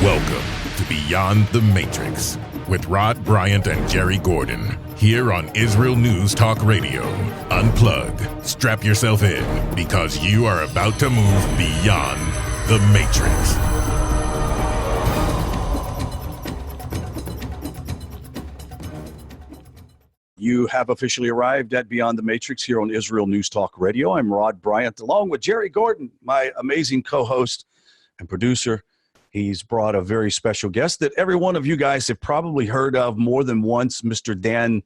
Welcome to Beyond the Matrix with Rod Bryant and Jerry Gordon here on Israel News Talk Radio. Unplug, strap yourself in because you are about to move beyond the Matrix. You have officially arrived at Beyond the Matrix here on Israel News Talk Radio. I'm Rod Bryant, along with Jerry Gordon, my amazing co-host and producer. He's brought a very special guest that every one of you guys have probably heard of more than once, Mr. Dan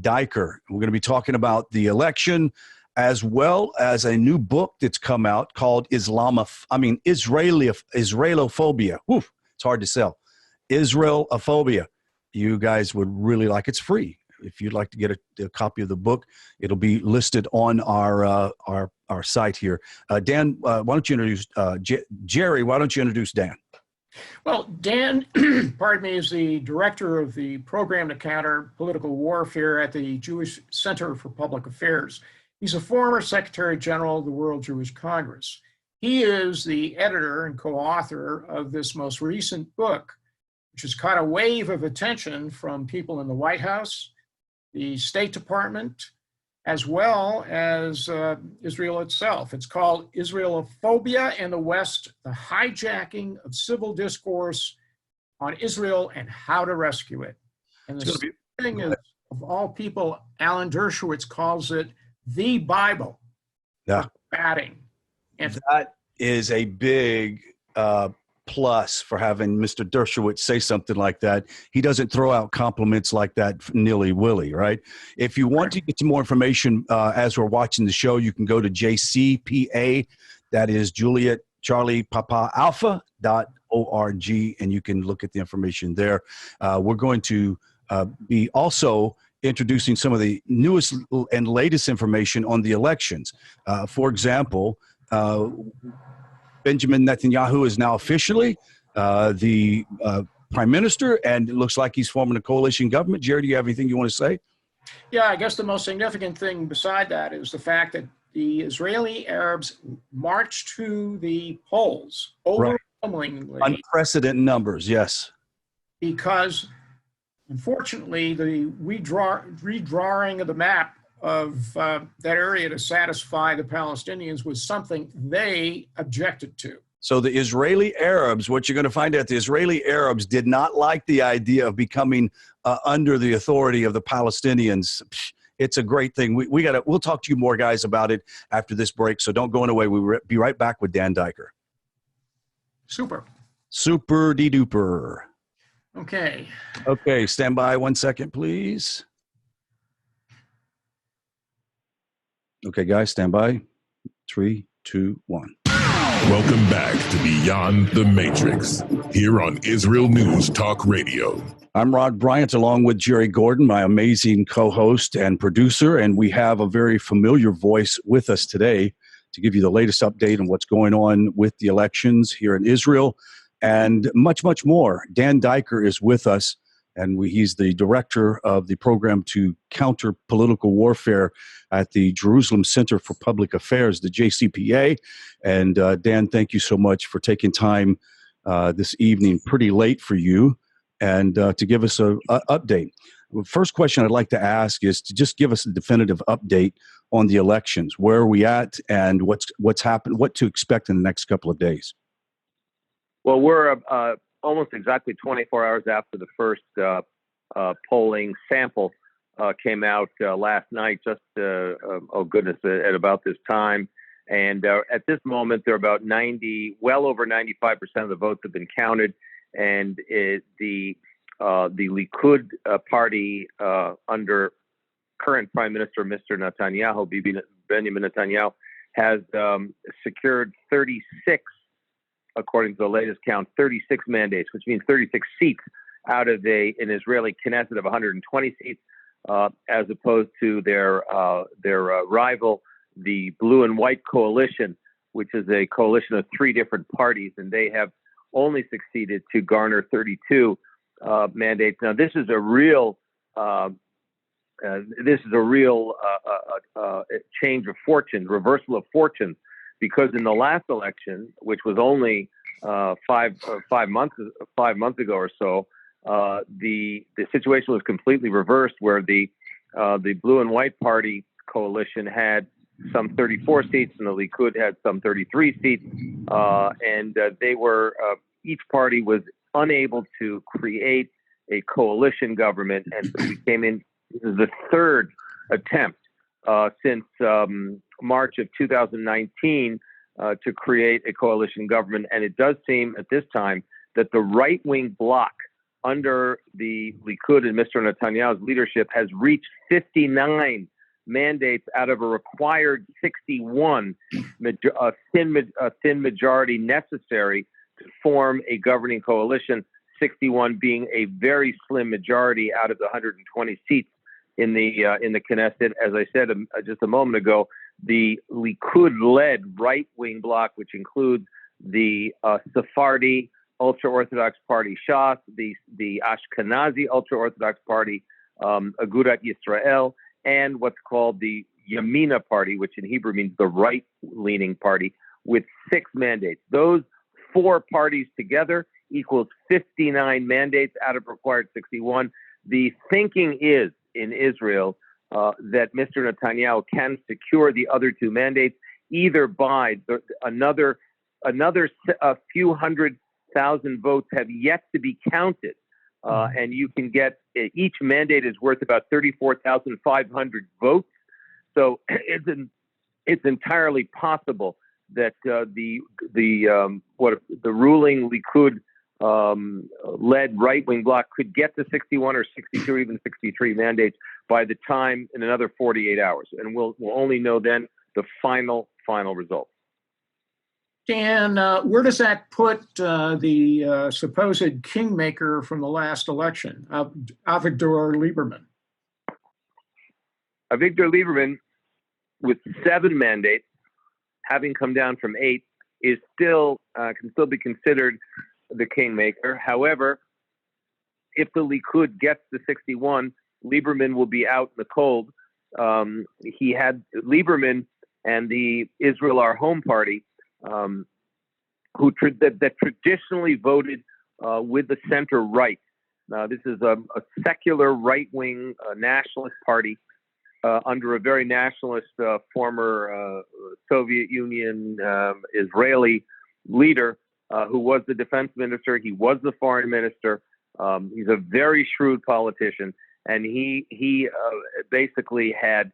Diker. We're going to be talking about the election as well as a new book that's come out called Israelophobia. Oof, it's hard to sell. Israelophobia. You guys would really like it's free. If you'd like to get a copy of the book, it'll be listed on our site here. Dan, why don't you introduce Jerry? Why don't you introduce Dan? Well, Dan, pardon me, is the director of the program to counter political warfare at the Jewish Center for Public Affairs. He's a former Secretary General of the World Jewish Congress. He is the editor and co-author of this most recent book, which has caught a wave of attention from people in the White House, the State Department, as well as Israel itself. It's called Israelophobia in the West, the hijacking of civil discourse on Israel and how to rescue it. And the thing is, of all people, Alan Dershowitz calls it the Bible. Yeah. Batting. And that is a big plus for having Mr. Dershowitz say something like that. He doesn't throw out compliments like that nilly-willy, right? If you want to get some more information as we're watching the show, you can go to JCPA, that is Juliet Charlie Papa Alpha.org, and you can look at the information there. We're going to be also introducing some of the newest and latest information on the elections. For example, Benjamin Netanyahu is now officially the prime minister, and it looks like he's forming a coalition government. Jerry, do you have anything you want to say? Yeah, I guess the most significant thing beside that is the fact that the Israeli Arabs marched to the polls overwhelmingly. Unprecedented numbers, yes. Because, unfortunately, the redrawing of the map of that area to satisfy the Palestinians was something they objected to. So the Israeli Arabs, what you're going to find out, the Israeli Arabs did not like the idea of becoming under the authority of the Palestinians. It's a great thing. We'll talk to you more, guys, about it after this break. So don't go away. We'll be right back with Dan Diker. Super de duper. Okay. Okay. Stand by 1 second, please. Okay, guys, stand by. 3, 2, 1. Welcome back to Beyond the Matrix here on Israel News Talk Radio. I'm Rod Bryant, along with Jerry Gordon, my amazing co-host and producer, and we have a very familiar voice with us today to give you the latest update on what's going on with the elections here in Israel and much, much more. Dan Diker is with us, and he's the director of the program to counter political warfare at the Jerusalem Center for Public Affairs, the JCPA. And Dan, thank you so much for taking time this evening, pretty late for you, and to give us an update. First question I'd like to ask is to just give us a definitive update on the elections. Where are we at, and what's happened, what to expect in the next couple of days? Well, we're almost exactly 24 hours after the first polling sample came out last night, just, at about this time. And at this moment, there are about well over 95% of the votes have been counted. And the Likud party under current Prime Minister, Mr. Netanyahu, Benjamin Netanyahu, has secured 36, according to the latest count, 36 mandates, which means 36 seats out of an Israeli Knesset of 120 seats, as opposed to their rival, the Blue and White Coalition, which is a coalition of 3 different parties, and they have only succeeded to garner 32 mandates. Now, this is a real change of fortune, reversal of fortune, because in the last election, which was only 5 months ago or so, the situation was completely reversed, where the Blue and White Party coalition had some 34 seats, and the Likud had some 33 seats, and they were each party was unable to create a coalition government, and so we came in. This is the third attempt since March of 2019 to create a coalition government, and it does seem at this time that the right-wing bloc under the Likud and Mr. Netanyahu's leadership has reached 59 mandates out of a required 61, a thin majority necessary to form a governing coalition, 61 being a very slim majority out of the 120 seats in the Knesset. As I said just a moment ago, the Likud-led right-wing bloc, which includes the Sephardi ultra-Orthodox party Shas, the Ashkenazi ultra-Orthodox party Agudat Yisrael, and what's called the Yamina party, which in Hebrew means the right-leaning party, with 6 mandates. Those 4 parties together equals 59 mandates out of required 61. The thinking is in Israel that Mr. Netanyahu can secure the other 2 mandates either by another few 100,000 votes have yet to be counted. And you can get, each mandate is worth about 34,500 votes. So it's entirely possible that the ruling Likud led right-wing bloc could get to 61 or 62 or even 63 mandates by the time in another 48 hours. And we'll only know then the final result. Dan, where does that put the supposed kingmaker from the last election, Avigdor Lieberman? Avigdor Lieberman, with 7 mandates, having come down from 8, is still can still be considered the kingmaker. However, if the Likud gets to 61, Lieberman will be out in the cold. He had Lieberman and the Israel Our Home party, that traditionally voted with the center right. This is a secular right-wing nationalist party under a very nationalist former Soviet Union Israeli leader who was the defense minister. He was the foreign minister. He's a very shrewd politician, and he basically had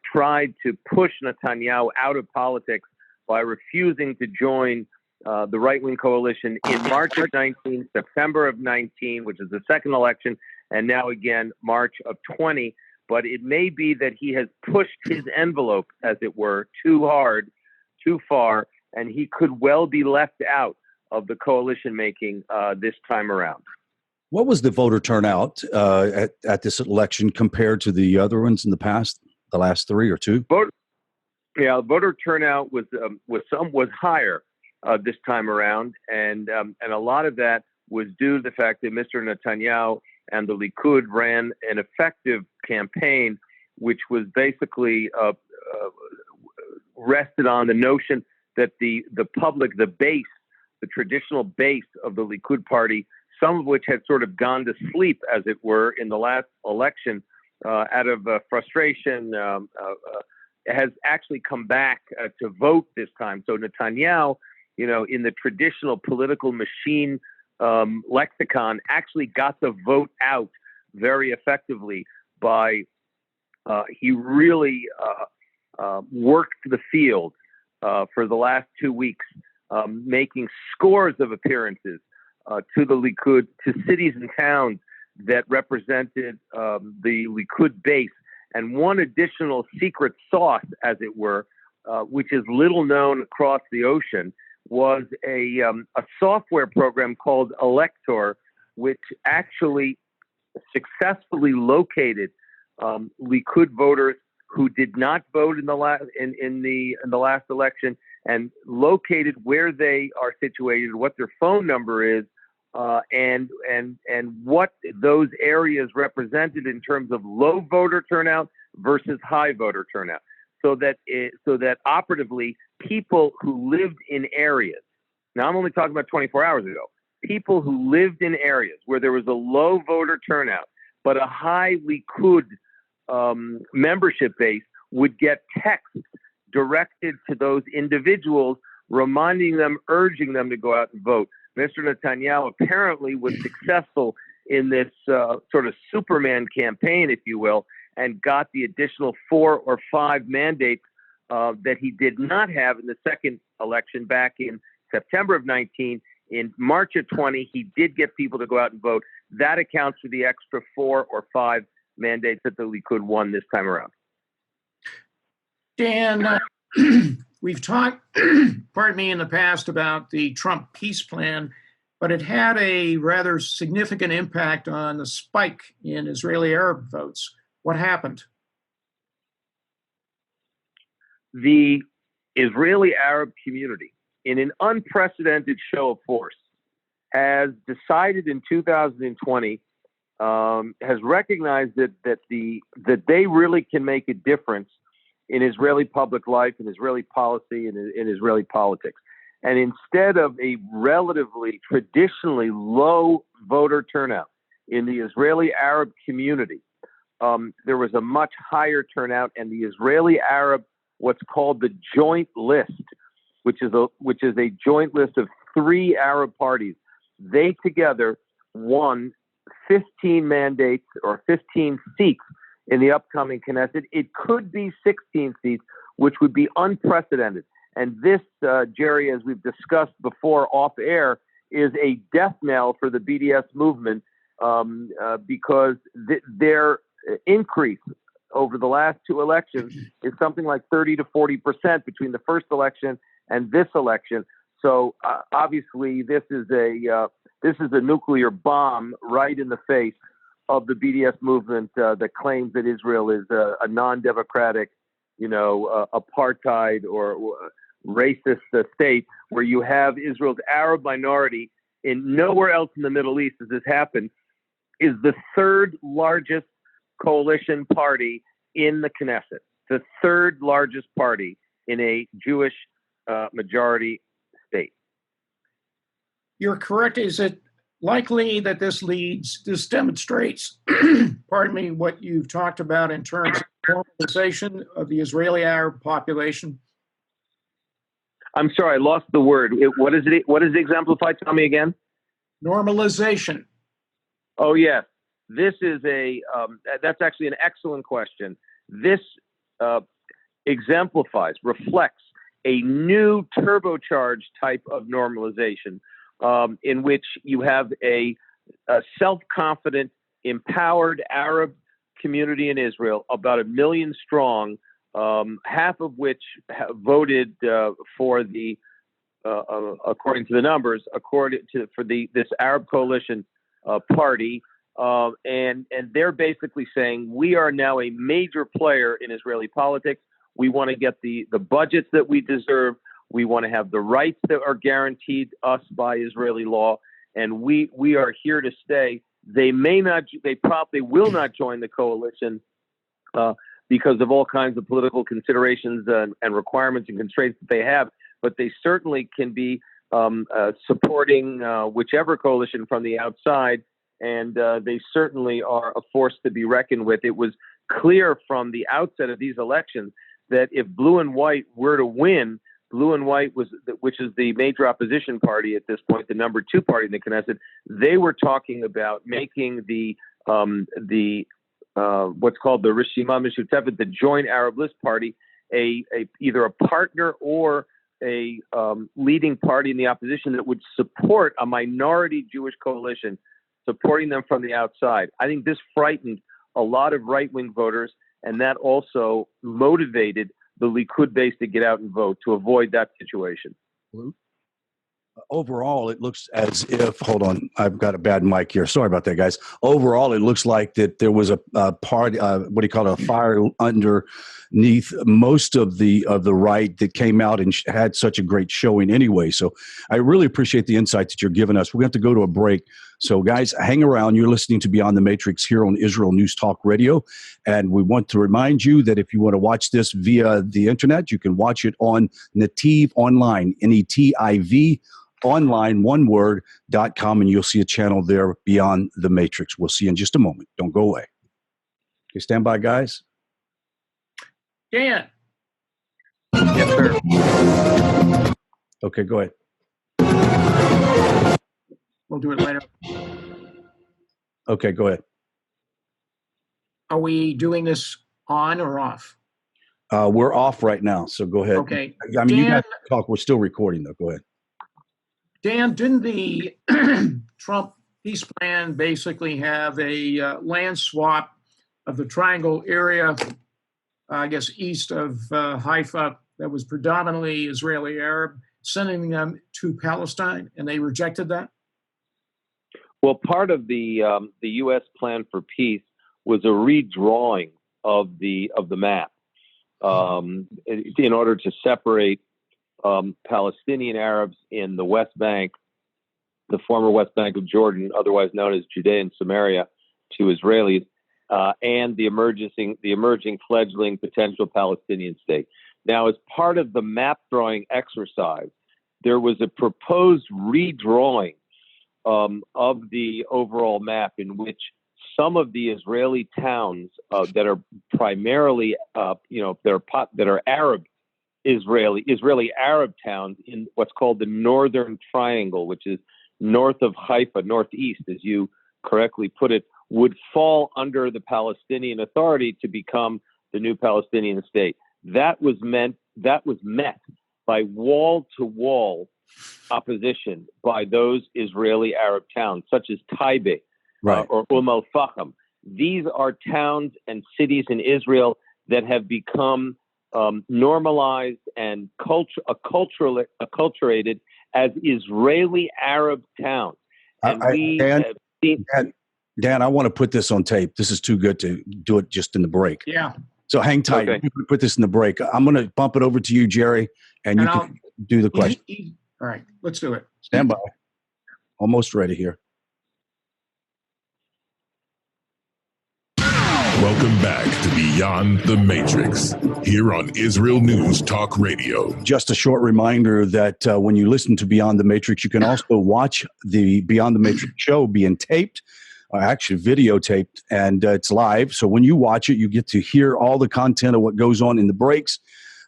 tried to push Netanyahu out of politics by refusing to join the right-wing coalition in March of 19, September of 19, which is the second election, and now again March of 20. But it may be that he has pushed his envelope, as it were, too hard, too far, and he could well be left out of the coalition making this time around. What was the voter turnout at this election compared to the other ones in the past, the last 3 or 2? Voter turnout was higher this time around, and a lot of that was due to the fact that Mr. Netanyahu and the Likud ran an effective campaign, which was basically rested on the notion that the public, the base, the traditional base of the Likud party, some of which had sort of gone to sleep, as it were, in the last election out of frustration, has actually come back to vote this time. So Netanyahu, in the traditional political machine lexicon, actually got the vote out very effectively by he really worked the field for the last 2 weeks, making scores of appearances to the Likud, to cities and towns that represented the Likud base. And one additional secret sauce, as it were, which is little known across the ocean, was a software program called Elector, which actually successfully located Likud voters who did not vote in the last election, and located where they are situated, what their phone number is, and what those areas represented in terms of low voter turnout versus high voter turnout. So that operatively, people who lived in areas, Now, I'm only talking about 24 hours ago. People who lived in areas where there was a low voter turnout, but a high Likud membership base would get texts directed to those individuals, reminding them, urging them to go out and vote. Mr. Netanyahu apparently was successful in this sort of Superman campaign, if you will, and got the additional 4 or 5 mandates that he did not have in the second election back in September of 19. In March of 20, he did get people to go out and vote. That accounts for the extra 4 or 5 mandates that the Likud won this time around. Dan, we've talked, pardon me, in the past about the Trump peace plan, but it had a rather significant impact on the spike in Israeli Arab votes. What happened? The Israeli Arab community, in an unprecedented show of force, has decided in 2020, has recognized that they really can make a difference in Israeli public life, in Israeli policy, and in Israeli politics. And instead of a relatively traditionally low voter turnout in the Israeli Arab community, there was a much higher turnout, and the Israeli Arab, what's called the Joint List, which is a joint list of 3 Arab parties, they together won 15 mandates or 15 seats in the upcoming Knesset. It could be 16 seats, which would be unprecedented. And this, Jerry, as we've discussed before off air, is a death knell for the BDS movement because their increase over the last 2 elections is something like 30 to 40% between the first election and this election. So obviously, this is a nuclear bomb right in the face of the BDS movement that claims that Israel is a non-democratic, apartheid or racist state, where you have Israel's Arab minority in nowhere else in the Middle East as this happened, is the 3rd largest coalition party in the Knesset, the 3rd largest party in a Jewish majority state. You're correct. Is it likely that this demonstrates, pardon me, what you've talked about in terms of normalization of the Israeli Arab population? I'm sorry, I lost the word. What is it? What is it exemplified? Tell me again. Normalization. Oh, yes. This is that's actually an excellent question. This reflects a new turbocharged type of normalization in which you have a self-confident, empowered Arab community in Israel, about 1 million strong, half of which voted for the, according to the numbers, for this Arab coalition party. And they're basically saying, we are now a major player in Israeli politics. We want to get the budgets that we deserve. We want to have the rights that are guaranteed us by Israeli law. And we are here to stay. They probably will not join the coalition because of all kinds of political considerations and requirements and constraints that they have. But they certainly can be supporting whichever coalition from the outside. And they certainly are a force to be reckoned with. It was clear from the outset of these elections that if blue and white were to win, blue and white which is the major opposition party at this point, the number 2 party in the Knesset, they were talking about making the what's called the Rishima Mishutefet, the Joint Arab List Party, either a partner or a leading party in the opposition that would support a minority Jewish coalition, supporting them from the outside. I think this frightened a lot of right-wing voters, and that also motivated the Likud base to get out and vote to avoid that situation. Overall, it looks as if, hold on, I've got a bad mic here. Sorry about that, guys. Overall, it looks like that there was a party, what do you call it, a fire underneath most of the right that came out and had such a great showing anyway. So I really appreciate the insight that you're giving us. We're going to have to go to a break. So guys, hang around. You're listening to Beyond the Matrix here on Israel News Talk Radio. And we want to remind you that if you want to watch this via the internet, you can watch it on NETIV online, NETIV online, one word.com, and you'll see a channel there, Beyond the Matrix. We'll see you in just a moment. Don't go away. Okay, stand by, guys. Dan. Yes, sir. Okay, go ahead. We'll do it later. Okay, go ahead. Are we doing this on or off? We're off right now, so go ahead. Okay. I mean, you Dan, guys talk. We're still recording, though. Go ahead. Dan, didn't the Trump peace plan basically have a land swap of the triangle area, I guess, east of Haifa, that was predominantly Israeli Arab, sending them to Palestine, and they rejected that? Well, part of the U.S. plan for peace was a redrawing of the map in order to separate Palestinian Arabs in the West Bank, the former West Bank of Jordan, otherwise known as Judea and Samaria, to Israelis, and the emerging fledgling potential Palestinian state. Now, as part of the map drawing exercise, there was a proposed redrawing of the overall map in which some of the Israeli towns that are primarily, that are Arab Israeli Arab towns in what's called the Northern Triangle, which is north of Haifa, northeast, as you correctly put it, would fall under the Palestinian Authority to become the new Palestinian state. That was met by wall-to-wall opposition by those Israeli Arab towns, such as Taibe, Right. Or al-Fahim. These are towns and cities in Israel that have become normalized and acculturated as Israeli Arab towns. And Dan, I want to put this on tape. This is too good to do it just in the break. Yeah. So hang tight. Okay. You can put this in the break. I'm going to bump it over to you, Jerry, and you can do the question. All right, let's do it. Stand by. Almost ready here. Welcome back to Beyond the Matrix, here on Israel News Talk Radio. Just a short reminder that when you listen to Beyond the Matrix, you can also watch the Beyond the Matrix show being taped, actually videotaped, and it's live. So when you watch it, you get to hear all the content of what goes on in the breaks.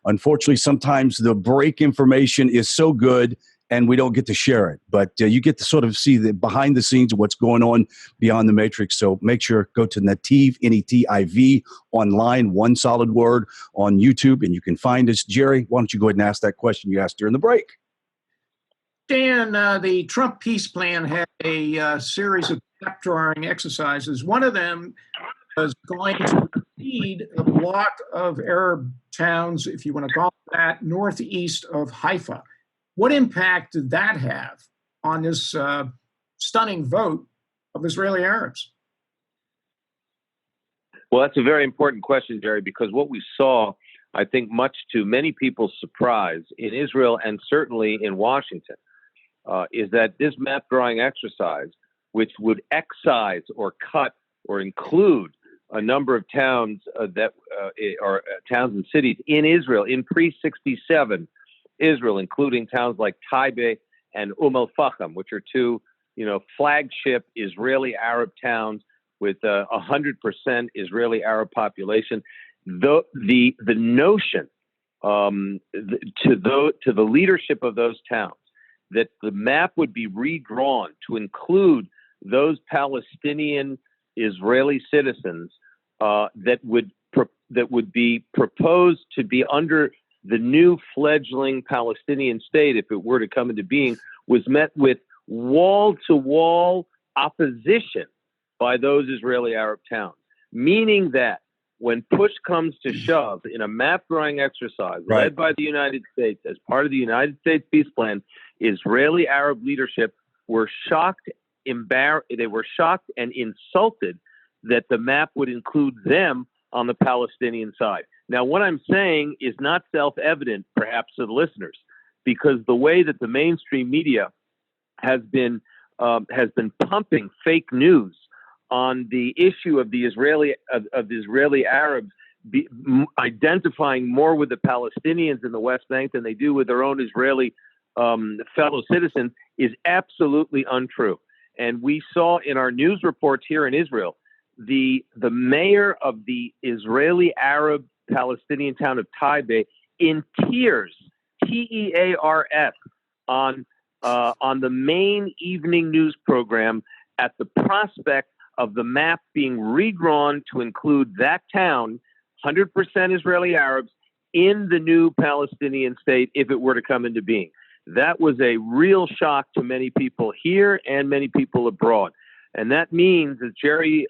Unfortunately, sometimes the break information is so good and we don't get to share it. But you get to sort of see the behind the scenes of what's going on beyond the matrix. So make sure, go to NETIV, NETIV, online, one solid word, on YouTube, and you can find us. Jerry, why don't you go ahead and ask that question you asked during the break? Dan, the Trump peace plan had a series of map drawing exercises. One of them was going to feed a block of Arab towns, if you want to call it that, northeast of Haifa. What impact did that have on this stunning vote of Israeli Arabs? Well, that's a very important question, Jerry, because what we saw, I think, much to many people's surprise in Israel and certainly in Washington, is that this map drawing exercise, which would excise or cut or include a number of towns that are towns and cities in Israel in pre-67 Israel, including towns like Taibe and al-Fahim, which are two, flagship Israeli Arab towns with 100% Israeli Arab population. The notion to the leadership of those towns that the map would be redrawn to include those Palestinian Israeli citizens that would be proposed to be under the new fledgling Palestinian state, if it were to come into being, was met with wall-to-wall opposition by those Israeli Arab towns, meaning that when push comes to shove in a map drawing exercise led by the United States as part of the United States peace plan, Israeli Arab leadership were shocked, they were shocked and insulted that the map would include them on the Palestinian side. Now, what I'm saying is not self-evident, perhaps, to the listeners, because the way that the mainstream media has been pumping fake news on the issue of the Israeli Arabs identifying more with the Palestinians in the West Bank than they do with their own Israeli fellow citizens is absolutely untrue. And we saw in our news reports here in Israel, the mayor of the Israeli Arab Palestinian town of Taipei in tears, T-E-A-R-S, on the main evening news program at the prospect of the map being redrawn to include that town, 100% Israeli Arabs, in the new Palestinian state if it were to come into being. That was a real shock to many people here and many people abroad. And that means, as Jerry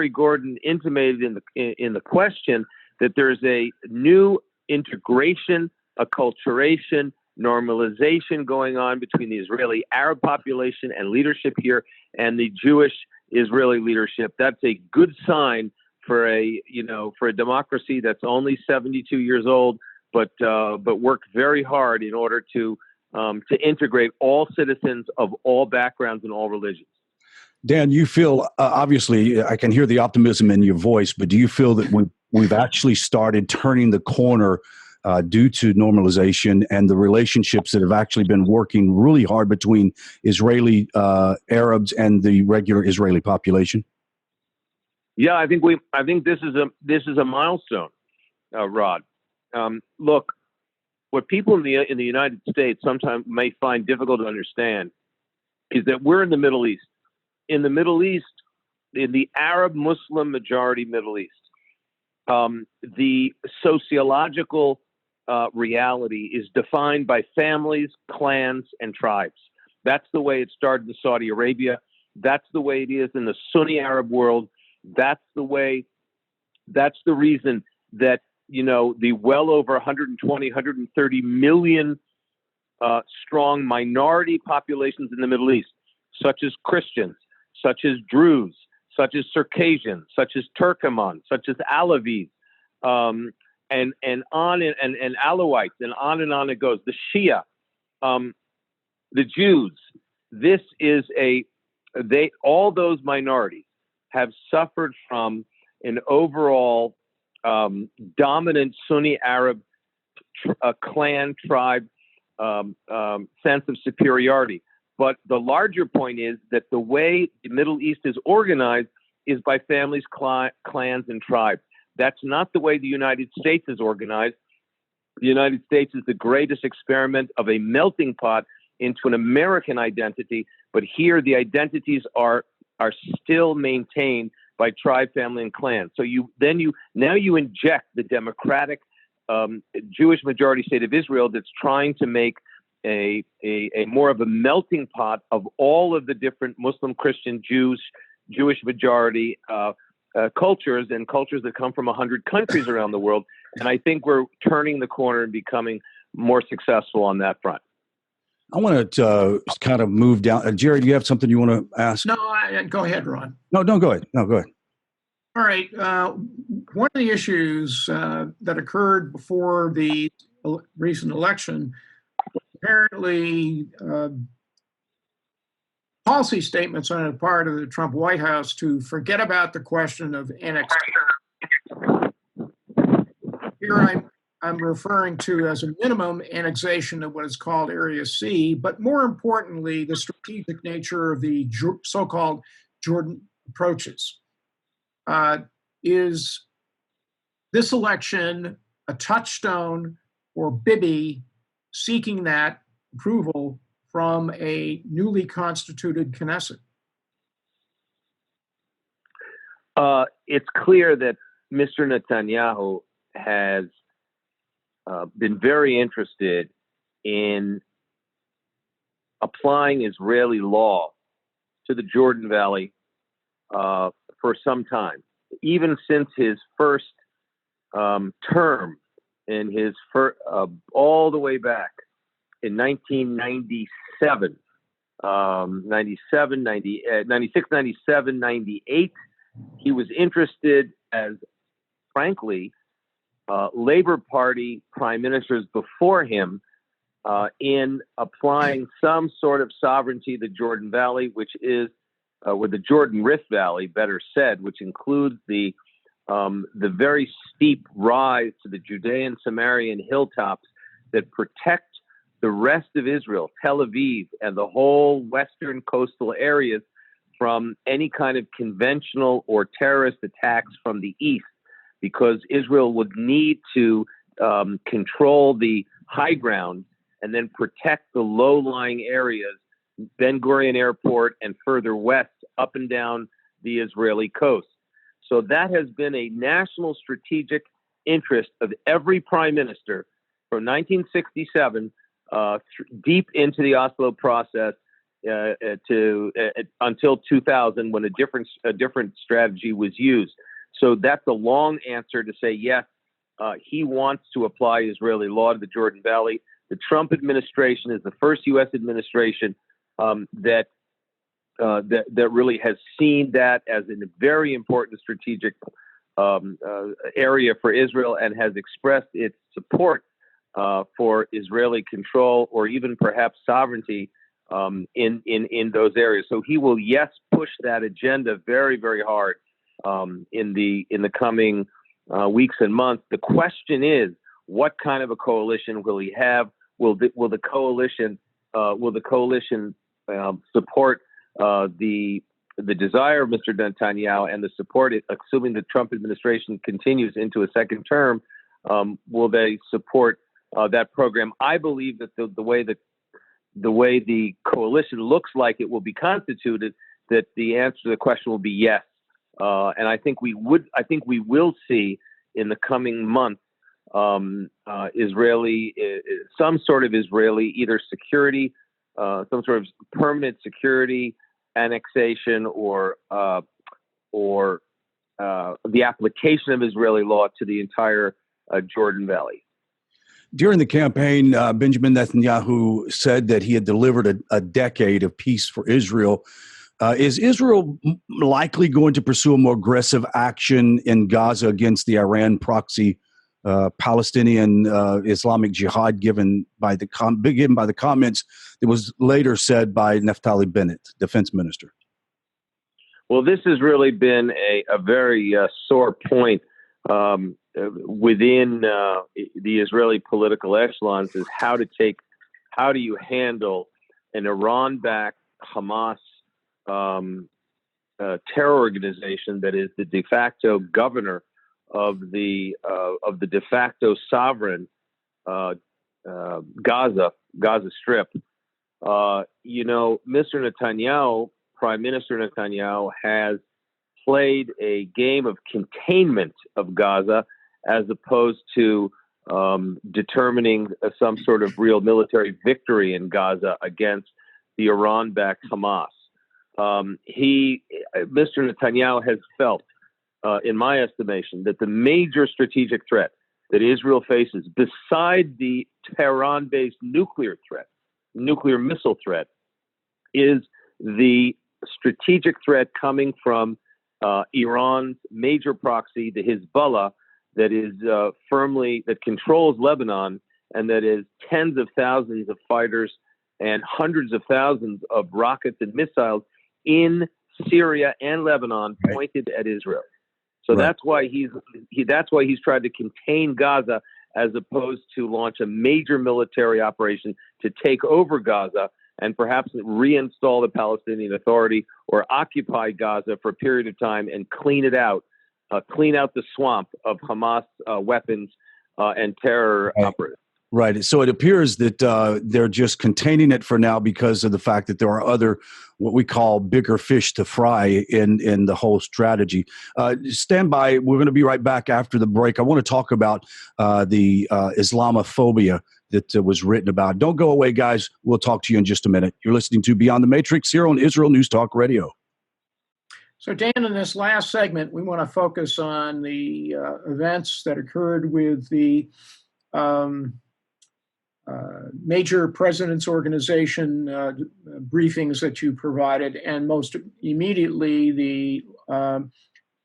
Gordon intimated in the question, that there's a new integration, acculturation, normalization going on between the Israeli Arab population and leadership here and the Jewish Israeli leadership. That's a good sign for a democracy that's only 72 years old, but worked very hard in order to integrate all citizens of all backgrounds and all religions. Dan, you feel, obviously, I can hear the optimism in your voice, but do you feel that we've actually started turning the corner due to normalization and the relationships that have actually been working really hard between Israeli Arabs and the regular Israeli population? Yeah, I think this is a milestone, Rod. Look, what people in the United States sometimes may find difficult to understand is that we're in the Middle East. In the Middle East, in the Arab Muslim majority Middle East, the sociological reality is defined by families, clans, and tribes. That's the way it started in Saudi Arabia. That's the way it is in the Sunni Arab world. That's the reason that, the well over 120, 130 million strong minority populations in the Middle East, such as Christians, such as Druze, such as Circassians, such as Turkoman, such as Alavis, and Alawites, and on it goes. The Shia, the Jews. This is all those minorities have suffered from an overall dominant Sunni Arab clan tribe sense of superiority. But the larger point is that the way the Middle East is organized is by families, clans, and tribes. That's not the way the United States is organized. The United States is the greatest experiment of a melting pot into an American identity, but here the identities are still maintained by tribe, family, and clan. So you inject the democratic Jewish majority state of Israel that's trying to make a more of a melting pot of all of the different Muslim, Christian, Jewish majority cultures and cultures that come from 100 countries around the world. And I think we're turning the corner and becoming more successful on that front. I want to kind of move down. Jerry, do you have something you want to ask? No, go ahead, Ron. No, go ahead. No, go ahead. All right. One of the issues that occurred before the recent election was apparently policy statements on the part of the Trump White House to forget about the question of annexation. Here I'm referring to as a minimum annexation of what is called Area C, but more importantly, the strategic nature of the so-called Jordan approaches. Is this election a touchstone for Bibi seeking that approval from a newly constituted Knesset? It's clear that Mr. Netanyahu has been very interested in applying Israeli law to the Jordan Valley for some time, even since his first term in his all the way back in 1997, 96, 97, 98. He was interested, as frankly, Labor Party prime ministers before him in applying some sort of sovereignty to the Jordan Valley, which is, with the Jordan Rift Valley, better said, which includes the very steep rise to the Judean Samarian hilltops that protect the rest of Israel, Tel Aviv, and the whole western coastal areas from any kind of conventional or terrorist attacks from the east, because Israel would need to control the high ground and then protect the low-lying areas, Ben Gurion Airport and further west up and down the Israeli coast. So that has been a national strategic interest of every prime minister from 1967 deep into the Oslo process until 2000, when a different strategy was used. So that's a long answer to say yes. He wants to apply Israeli law to the Jordan Valley. The Trump administration is the first U.S. administration that really has seen that as a very important strategic area for Israel, and has expressed its support for Israeli control or even perhaps sovereignty in those areas. So he will, yes, push that agenda very, very hard in the coming weeks and months. The question is, what kind of a coalition will he have? Will the coalition support the desire of Mr. Netanyahu and the support, assuming the Trump administration continues into a second term? Will they support that program? I believe that the way the coalition looks like it will be constituted, that the answer to the question will be yes. And I think we will see in the coming months some sort of Israeli either security, some sort of permanent security annexation, or the application of Israeli law to the entire Jordan Valley. During the campaign, Benjamin Netanyahu said that he had delivered a decade of peace for Israel. Is Israel likely going to pursue a more aggressive action in Gaza against the Iran proxy Palestinian Islamic Jihad, given by the comments that was later said by Naftali Bennett, defense minister? Well, this has really been a very sore point within the Israeli political echelons, is how do you handle an Iran-backed Hamas terror organization that is the de facto governor of the de facto sovereign Gaza Strip. Mr. Netanyahu, Prime Minister Netanyahu, has played a game of containment of Gaza as opposed to determining some sort of real military victory in Gaza against the Iran-backed Hamas. Mr. Netanyahu has felt, in my estimation, that the major strategic threat that Israel faces, beside the Tehran-based nuclear missile threat, is the strategic threat coming from Iran's major proxy, the Hezbollah, that is that controls Lebanon, and that is tens of thousands of fighters and hundreds of thousands of rockets and missiles in Syria and Lebanon pointed at Israel. So that's why he's tried to contain Gaza, as opposed to launch a major military operation to take over Gaza and perhaps reinstall the Palestinian Authority or occupy Gaza for a period of time and clean out the swamp of Hamas weapons and terror operatives. Right. So it appears that they're just containing it for now because of the fact that there are other, what we call, bigger fish to fry in the whole strategy. Stand by. We're going to be right back after the break. I want to talk about the Islamophobia that was written about. Don't go away, guys. We'll talk to you in just a minute. You're listening to Beyond the Matrix here on Israel News Talk Radio. So, Dan, in this last segment, we want to focus on the events that occurred with the major President's Organization briefings that you provided, and most immediately the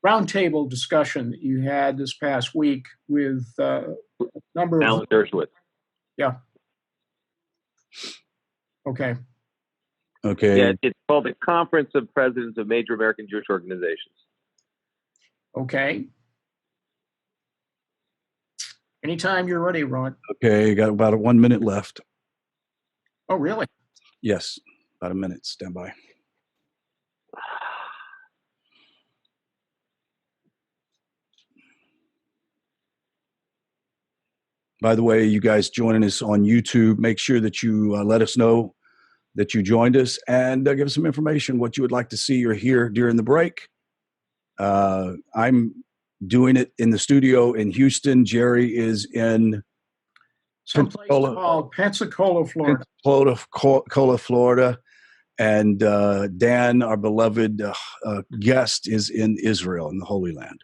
roundtable discussion that you had this past week with a number of... Alan Dershowitz. Yeah. Okay. Yeah, it's called the Conference of Presidents of Major American Jewish Organizations. Okay. Anytime you're ready, Ron. Okay, got about 1 minute left. Oh, really? Yes, about a minute. Stand by. By the way, you guys joining us on YouTube, make sure that you let us know that you joined us and give us some information, what you would like to see or hear during the break. I'm doing it in the studio in Houston. Jerry is in Someplace called Pensacola, Florida. Pensacola, Florida. And Dan, our beloved guest, is in Israel, in the Holy Land.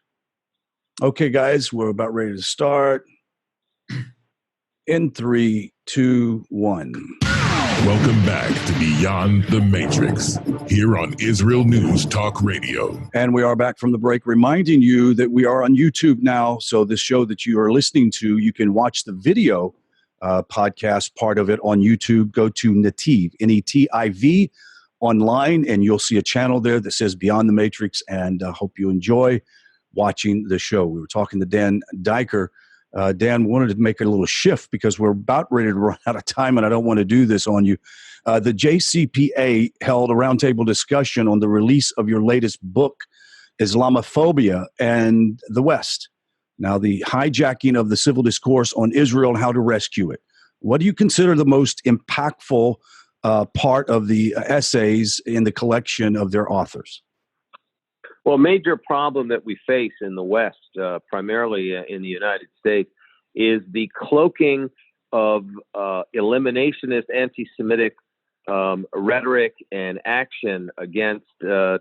Okay, guys, we're about ready to start. In 3, 2, 1. Welcome back to Beyond the Matrix, here on Israel News Talk Radio. And we are back from the break, reminding you that we are on YouTube now. So this show that you are listening to, you can watch the video podcast part of it on YouTube. Go to NETIV, NETIV, online, and you'll see a channel there that says Beyond the Matrix, and I hope you enjoy watching the show. We were talking to Dan Diker. Dan wanted to make a little shift because we're about ready to run out of time, and I don't want to do this on you. The JCPA held a roundtable discussion on the release of your latest book, Islamophobia and the West. Now, the hijacking of the civil discourse on Israel and how to rescue it. What do you consider the most impactful part of the essays in the collection of their authors? Well, a major problem that we face in the West, primarily in the United States, is the cloaking of eliminationist anti-Semitic rhetoric and action against the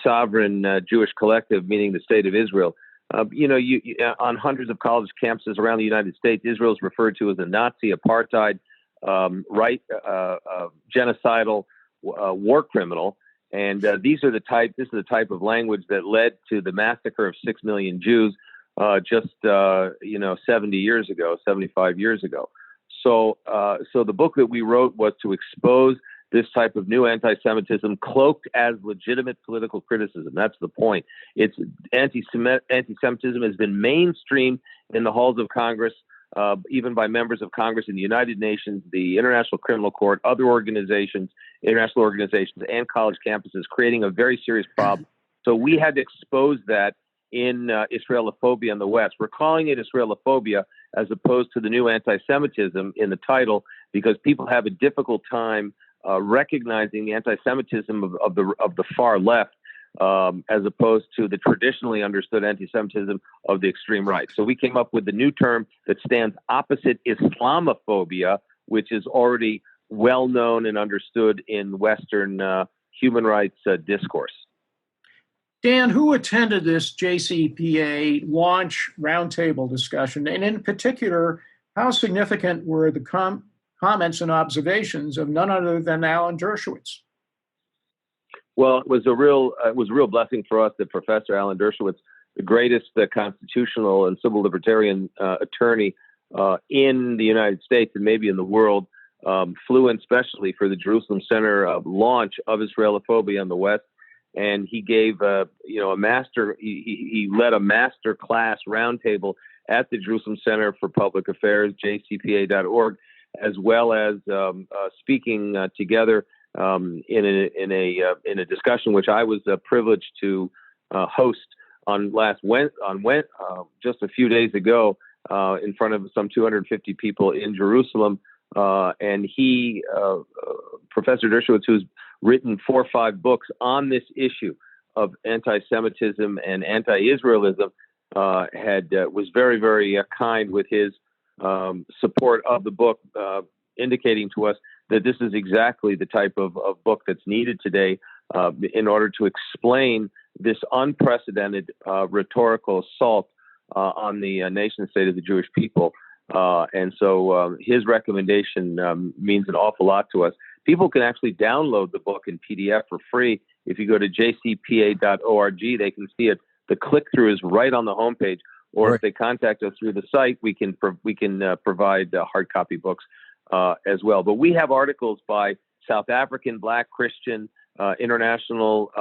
sovereign Jewish collective, meaning the state of Israel. On hundreds of college campuses around the United States, Israel is referred to as a Nazi, apartheid, genocidal war criminal. And this is the type of language that led to the massacre of 6 million Jews just 70 years ago, 75 years ago. So the book that we wrote was to expose this type of new anti-Semitism cloaked as legitimate political criticism. That's the point. It's anti-Semitism has been mainstreamed in the halls of Congress, even by members of Congress in the United Nations, the International Criminal Court, other organizations, international organizations, and college campuses, creating a very serious problem. So we had to expose that in Israelophobia in the West. We're calling it Israelophobia as opposed to the new anti-Semitism in the title because people have a difficult time recognizing the anti-Semitism of the far left as opposed to the traditionally understood anti-Semitism of the extreme right. So we came up with the new term that stands opposite Islamophobia, which is already well known and understood in Western human rights discourse. Dan, who attended this JCPA launch roundtable discussion? And in particular, how significant were the comments and observations of none other than Alan Dershowitz? Well, it was a real blessing for us that Professor Alan Dershowitz, the greatest constitutional and civil libertarian attorney in the United States and maybe in the world, flew in specially for the Jerusalem Center launch of Israelophobia in the West, and he gave he led a master class roundtable at the Jerusalem Center for Public Affairs, JCPA.org, as well as speaking together in a discussion which I was privileged to host on just a few days ago in front of some 250 people in Jerusalem. And he, Professor Dershowitz, who's written 4 or 5 books on this issue of anti-Semitism and anti-Israelism, was very, very kind with his support of the book, indicating to us that this is exactly the type of book that's needed today in order to explain this unprecedented rhetorical assault on the nation state of the Jewish people. And so his recommendation means an awful lot to us. People can actually download the book in PDF for free. If you go to jcpa.org, they can see it. The click-through is right on the homepage. Or if they contact us through the site, we can provide hard copy books as well. But we have articles by South African Black Christian international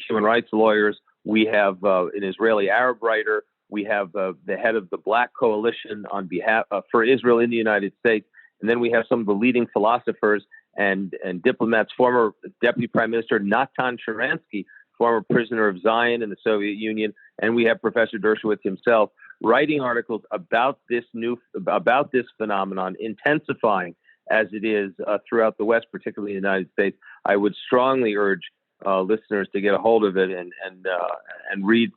human rights lawyers. We have an Israeli Arab writer. We have the head of the Black Coalition on behalf for Israel in the United States, And then we have some of the leading philosophers and diplomats, former Deputy Prime Minister Natan Sharansky, former prisoner of Zion in the Soviet Union, and we have Professor Dershowitz himself writing articles about this phenomenon, intensifying as it is throughout the West, particularly in the United States. I would strongly urge listeners to get a hold of it and read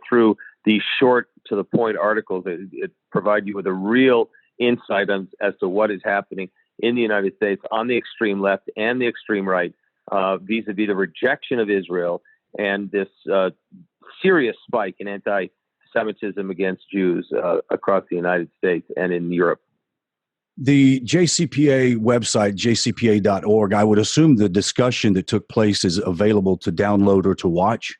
through these short, to the point articles. It provide you with a real insight as to what is happening in the United States on the extreme left and the extreme right, vis-a-vis the rejection of Israel and this serious spike in anti-Semitism against Jews across the United States and in Europe. The JCPA website, jcpa.org, I would assume the discussion that took place is available to download or to watch?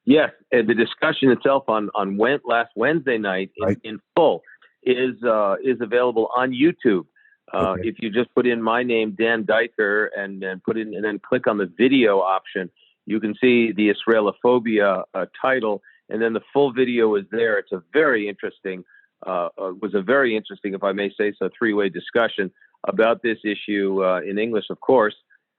Yes, and the discussion itself on last Wednesday night in full is available on YouTube. Okay. If you just put in my name, Dan Diker, and then click on the video option, you can see the Israelophobia title, and then the full video is there. It's a very interesting, if I may say so, three-way discussion about this issue in English, of course,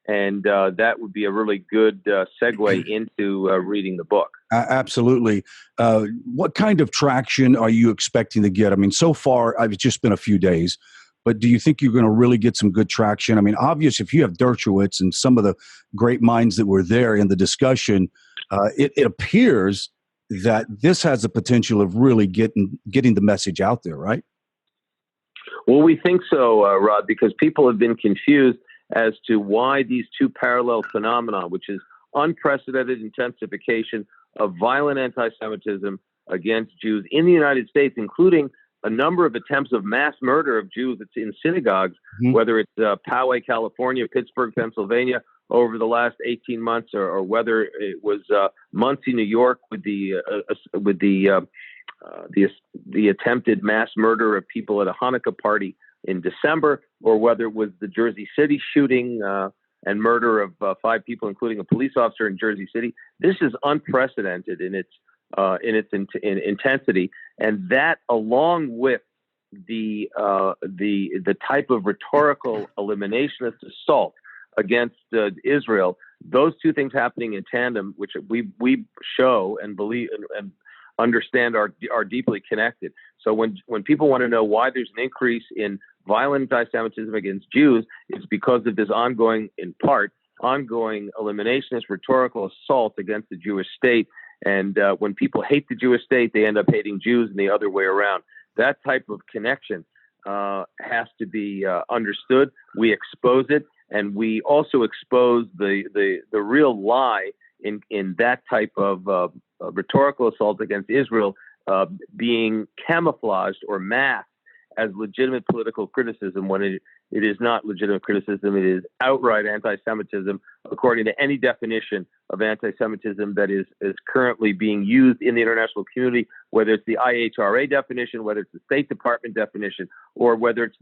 and that would be a really good segue into reading the book. Absolutely. What kind of traction are you expecting to get? I mean, so far, it's just been a few days, but do you think you're going to really get some good traction? I mean, obviously, if you have Dershowitz and some of the great minds that were there in the discussion, it appears that this has the potential of really getting the message out there, right? Well, we think so, Rod, because people have been confused as to why these two parallel phenomena, which is unprecedented intensification of violent anti-Semitism against Jews in the United States, including a number of attempts of mass murder of Jews in synagogues, whether it's Poway, California, Pittsburgh, Pennsylvania, over the last 18 months, or whether it was Muncie, New York, with the attempted mass murder of people at a Hanukkah party in December, or whether it was the Jersey City shooting and murder of 5 people, including a police officer in Jersey City. This is unprecedented in its intensity, and that, along with the type of rhetorical eliminationist assault against Israel, those two things happening in tandem, which we show and believe and understand are deeply connected. So when people want to know why there's an increase in violent anti-Semitism against Jews, it's because of this ongoing eliminationist rhetorical assault against the Jewish state. And when people hate the Jewish state, they end up hating Jews, and the other way around. That type of connection has to be understood. We expose it, and we also expose the real lie in that type of rhetorical assault against Israel being camouflaged or masked as legitimate political criticism, when it is not legitimate criticism. It is outright anti-Semitism, according to any definition of anti-Semitism that is currently being used in the international community, whether it's the IHRA definition, whether it's the State Department definition, or whether it's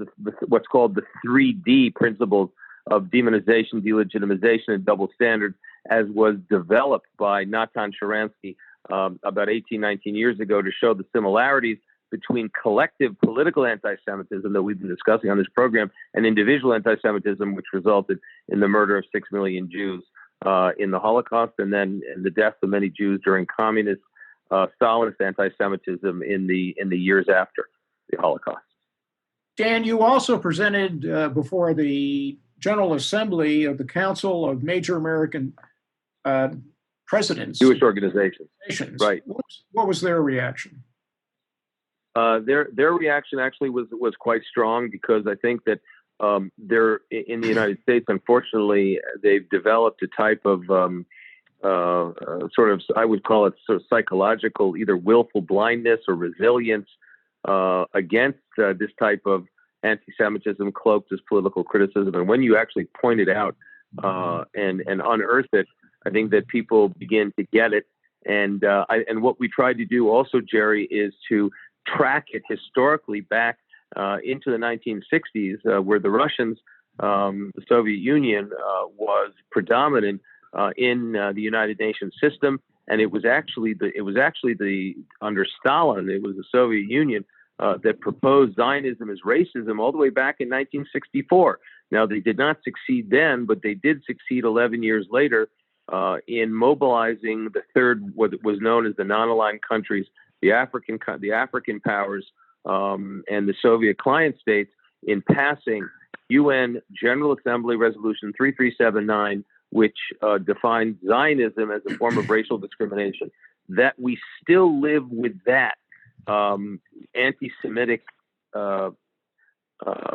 what's called the 3D principles of demonization, delegitimization, and double standards, as was developed by Natan Sharansky about 18, 19 years ago to show the similarities between collective political anti-Semitism that we've been discussing on this program and individual anti-Semitism, which resulted in the murder of 6 million Jews in the Holocaust, and then in the deaths of many Jews during communist, Stalinist anti-Semitism in the years after the Holocaust. Dan, you also presented before the General Assembly of the Council of Major American Presidents. Jewish organizations. Right. What was their reaction? Their reaction actually was quite strong, because I think that they're in the United States. Unfortunately, they've developed a type of sort of, I would call it sort of psychological, either willful blindness or resilience against this type of anti-Semitism cloaked as political criticism. And when you actually point it out and unearth it, I think that people begin to get it. And what we tried to do also, Jerry, is to track it historically back into the 1960s, where the Russians, the Soviet Union, was predominant in the United Nations system, and it was actually under Stalin, it was the Soviet Union that proposed Zionism as racism all the way back in 1964. Now, they did not succeed then, but they did succeed 11 years later in mobilizing the third, what was known as the non-aligned countries, the African powers, and the Soviet client states, in passing UN General Assembly Resolution 3379, which defined Zionism as a form of racial discrimination. That we still live with that anti-Semitic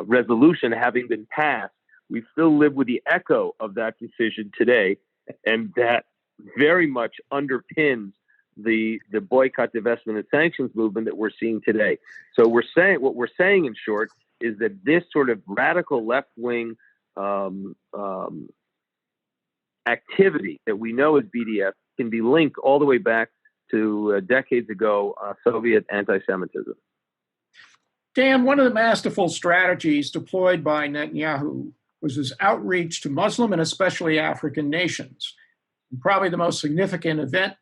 resolution having been passed. We still live with the echo of that decision today, and that very much underpins the boycott, divestment, and sanctions movement that we're seeing today. So what we're saying in short is that this sort of radical left-wing activity that we know as BDS can be linked all the way back to decades ago, Soviet anti-Semitism. Dan, one of the masterful strategies deployed by Netanyahu was his outreach to Muslim and especially African nations. And probably the most significant event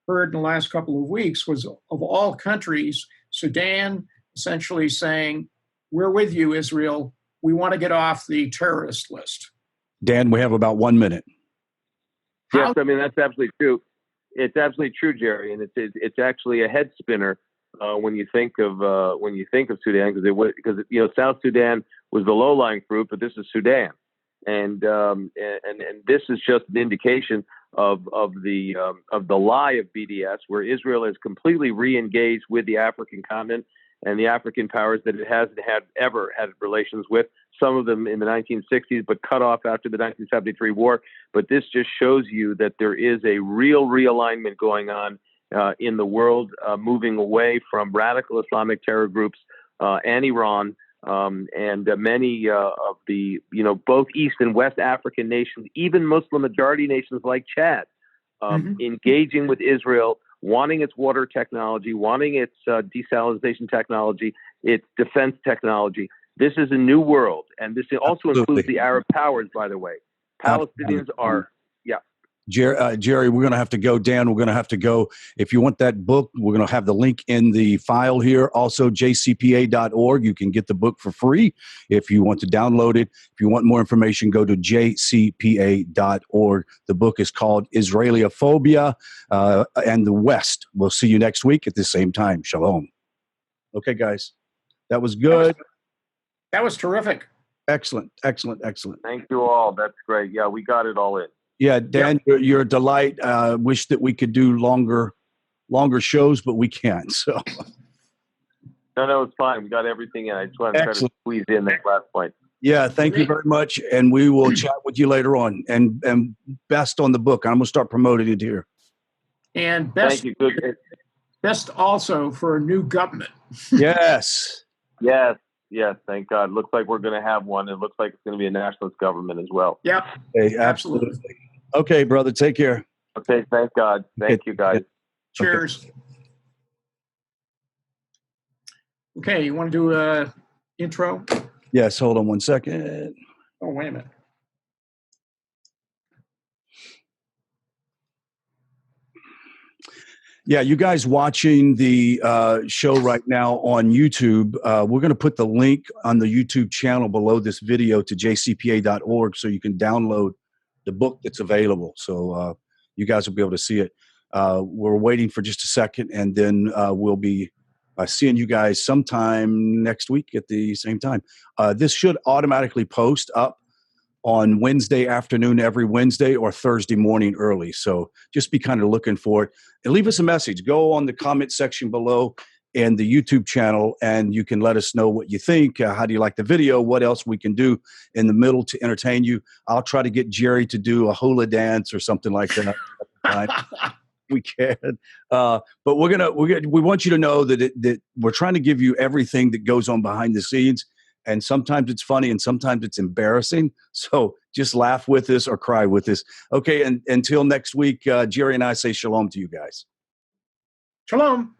heard in the last couple of weeks was, of all countries, Sudan essentially saying, "We're with you, Israel. We want to get off the terrorist list." Dan, we have about 1 minute. Yes, I mean, that's absolutely true. It's absolutely true, Jerry, and it's actually a head spinner when you think of Sudan, because South Sudan was the low-lying fruit, but this is Sudan, and this is just an indication of the lie of BDS, where Israel is completely re-engaged with the African continent and the African powers that it hasn't ever had relations with. Some of them in the 1960s, but cut off after the 1973 war. But this just shows you that there is a real realignment going on in the world, moving away from radical Islamic terror groups and Iran and many of the, both East and West African nations, even Muslim majority nations like Chad, engaging with Israel, wanting its water technology, wanting its desalination technology, its defense technology. This is a new world, and this also includes the Arab powers, by the way. Palestinians are, Jerry, we're going to have to go. Dan, we're going to have to go. If you want that book, we're going to have the link in the file here. Also, jcpa.org. You can get the book for free if you want to download it. If you want more information, go to jcpa.org. The book is called Israelophobia and the West. We'll see you next week at the same time. Shalom. Okay, guys. That was good. That was terrific. Excellent. Thank you all. That's great. Yeah, we got it all in. Yeah, Dan, you're a delight. Wish that we could do longer shows, but we can't. So no, it's fine. We got everything in. I just want to try to squeeze in that last point. Yeah, thank you very much, and we will chat with you later on. And best on the book. I'm going to start promoting it here. And best, thank you. Good. Best also for a new government. Yes. Yes, thank God. Looks like we're going to have one. It looks like it's going to be a nationalist government as well. Yep. Okay, absolutely. Okay, brother. Take care. Okay, thank God. Thank you, guys. Cheers. Okay, you want to do an intro? Yes, hold on 1 second. Oh, wait a minute. Yeah, you guys watching the show right now on YouTube, we're going to put the link on the YouTube channel below this video to jcpa.org so you can download the book that's available. So you guys will be able to see it. We're waiting for just a second, and then we'll be seeing you guys sometime next week at the same time. This should automatically post up on Wednesday afternoon every Wednesday or Thursday morning early. So just be kind of looking for it. And leave us a message. Go on the comment section below in the YouTube channel, and you can let us know what you think. How do you like the video? What else we can do in the middle to entertain you? I'll try to get Jerry to do a hula dance or something like that. We can. But we want you to know that we're trying to give you everything that goes on behind the scenes. And sometimes it's funny and sometimes it's embarrassing. So just laugh with us or cry with us. Okay, and until next week, Jerry and I say shalom to you guys. Shalom.